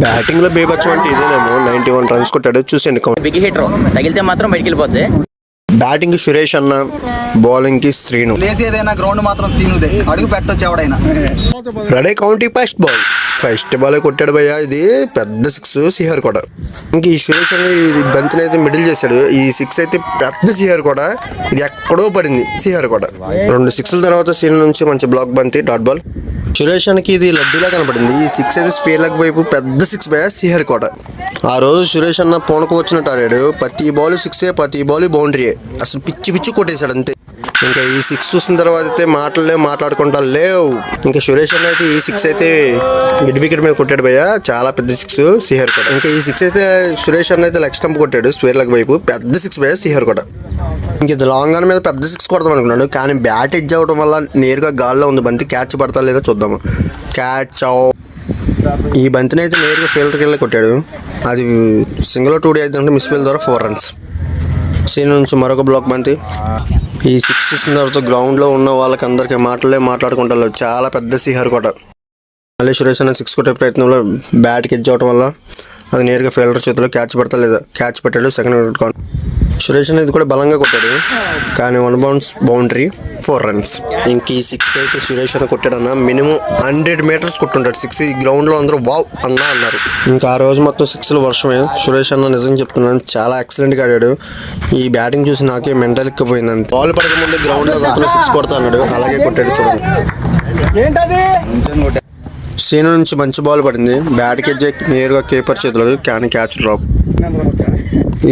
Batting లో బేబచ్చం అంటే ఇదేనేమో 91 రన్స్ కొట్టాడు. చూసండి బిగ్ హిటర్ తగిలితే మాత్రం బయటికి వెళ్ళిపోద్ది. బ్యాటింగ్ సురేష్ అన్న, బౌలింగ్ కి శ్రీను. గ్రౌండ్ మాత్రం శ్రీనుదే, అడుగు పెట్టొచ్చు ఎవడైనా. రెడీ కౌంటింగ్ ఫస్ట్ బాల్ కొట్టాడు భయ్య. ఇది పెద్ద 6 సిఆర్ కూడా. ఇంక ఈ సురేష్ అని బంతిని అయితే మిడిల్ చేశాడు. ఈ 6 అయితే పెద్ద సిఆర్ కూడా. ఇది ఎక్కడో పడింది సిఆర్ కూడా. 2 6ల తర్వాత శ్రీను నుంచి మంచి బ్లాక్ బంతి, డాట్ బాల్. సురేష్ అనికి ఇది లడ్డీలా కనపడింది. ఈ 6 అయితే స్పేర్ లెగ్ వైపు పెద్ద 6 భయ్య, సిఆర్ కూడా. ఆ రోజు సురేష్ అన్న పూనకు వచ్చినట్టు ఆడాడు. ప్రతి బాల్ 6, ప్రతి బాల్ బౌండరీయే. అసలు పిచ్చి కొట్టేశాడు అంతే. ఇంకా ఈ 6 చూసిన తర్వాత అయితే మాట్లాడుకుంటా లేవు. ఇంకా సురేష్ అన్న అయితే ఈ 6 అయితే మిడ్ వికెట్ మీద కొట్టాడు భయ్య. చాలా పెద్ద 6 సిఆర్ కూడా. ఇంకా ఈ 6 అయితే సురేష్ అన్న అయితే లెగ్ స్టంప్ కొట్టాడు స్క్వేర్ లెగ్ వైపు. పెద్ద 6 భయ్య, సిఆర్ కూడా. ఇంక ఇది లాంగ్ ఆన్ మీద పెద్ద 6 కొడదాం అనుకున్నాడు. కానీ బ్యాట్ ఎడ్జ్ అవ్వడం వల్ల నేరుగా గాల్లో ఉంది బంతి. క్యాచ్ పడతా లేదా చూద్దాము. క్యాచ్ ఈ బంతిని అయితే నేరుగా ఫీల్డర్కి వెళ్ళి కొట్టాడు. అది సింగిల్ 2D అయితే మిస్ ఫీల్డ్ ద్వారా 4 రన్స్. సీన్ నుంచి మరొక బ్లాక్ బంతి. ఈ 6 చూసిన తర్వాత గ్రౌండ్లో ఉన్న వాళ్ళకి అందరికీ మాట్లాడుకుంటారు. చాలా పెద్ద సిఆర్ కూడా. మళ్ళీ సురేష్ అన్న 6 కొట్టే ప్రయత్నంలో బ్యాట్కి ఎడ్జ్ అవడం వల్ల అది నేరుగా ఫీల్డర్ చేతిలో క్యాచ్ పడతా లేదా క్యాచ్ పట్టాడు. సెకండ్ వికెట్ కాన్. సురేష్ అనేది కూడా బలంగా కొట్టాడు. కానీ 1 బౌన్స్ బౌండరీ, 4 రన్స్. ఇంక ఈ 6 అయితే సురేష్ అన్న కొట్టాడన్న మినిమం 100 మీటర్స్ కొట్టుంటాడు 6. ఈ గ్రౌండ్లో అందరూ వావ్ అన్నారు. ఇంకా ఆ రోజు మొత్తం 6లు వర్షమే. సురేష్ అన్న నిజం చెప్తున్నాను చాలా ఎక్సలెంట్గా ఆడాడు. ఈ బ్యాటింగ్ చూసి నాకే మెంటల్ ఎక్కిపోయింది. అంతే. బాల్ పడక ముందే గ్రౌండ్లో అతను 6 కొడతా అన్నాడు. అలాగే కొట్టాడు చూడండి. సీను నుంచి మంచి బాల్ పడింది. బ్యాట్కి ఎడ్జ్ నేరుగా కీపర్ చేతిలో, కానీ క్యాచ్ డ్రాప్.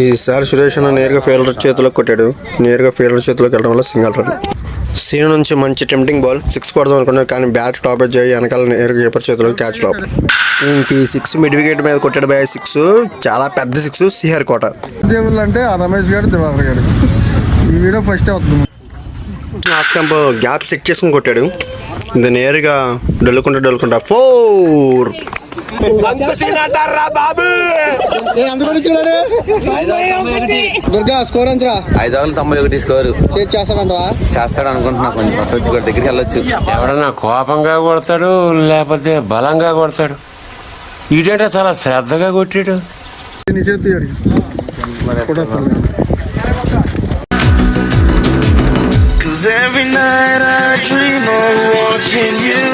ఈసారి సురేష్ అన్న నేరుగా ఫీల్డర్ చేతిలోకి కొట్టాడు. నేరుగా ఫీల్డర్ చేతిలోకి వెళ్ళడం వల్ల సింగల్ రన్. సీను నుంచి మంచి టెంప్టింగ్ బాల్ 6 కొడదాం అనుకున్నాడు. కానీ బ్యాట్ టాప్ ఎడ్జ్ అయ్యి వెనకాల నేరుగా కీపర్ చేతిలోకి క్యాచ్ డ్రాప్. ఇంక ఈ 6 మిడ్ వికెట్ మీద కొట్టాడు బై 6. చాలా పెద్ద 6 సిఆర్ కోట. అంటే రమేష్ గారు, దివాకర్ గారు ఈ వీడియో ఫస్ట్ అవుతుంది. హాఫ్ టెంపో గ్యాప్ సెట్ చేసుకుని కొట్టాడు. ఇది నేరుగా డొల్లుకుంటా 4. దుర్గా స్కోర్ అంతరా 591 స్కోర్ చేస్తాడు అనుకుంటున్నా. కొంచెం దగ్గరికి వెళ్ళొచ్చు. ఎవడన్నా కోపంగా కొడతాడు లేకపోతే బలంగా కొడతాడు. ఇదేంటే చాలా శ్రద్ధగా కొట్టాడు. Every night I dream of watching you.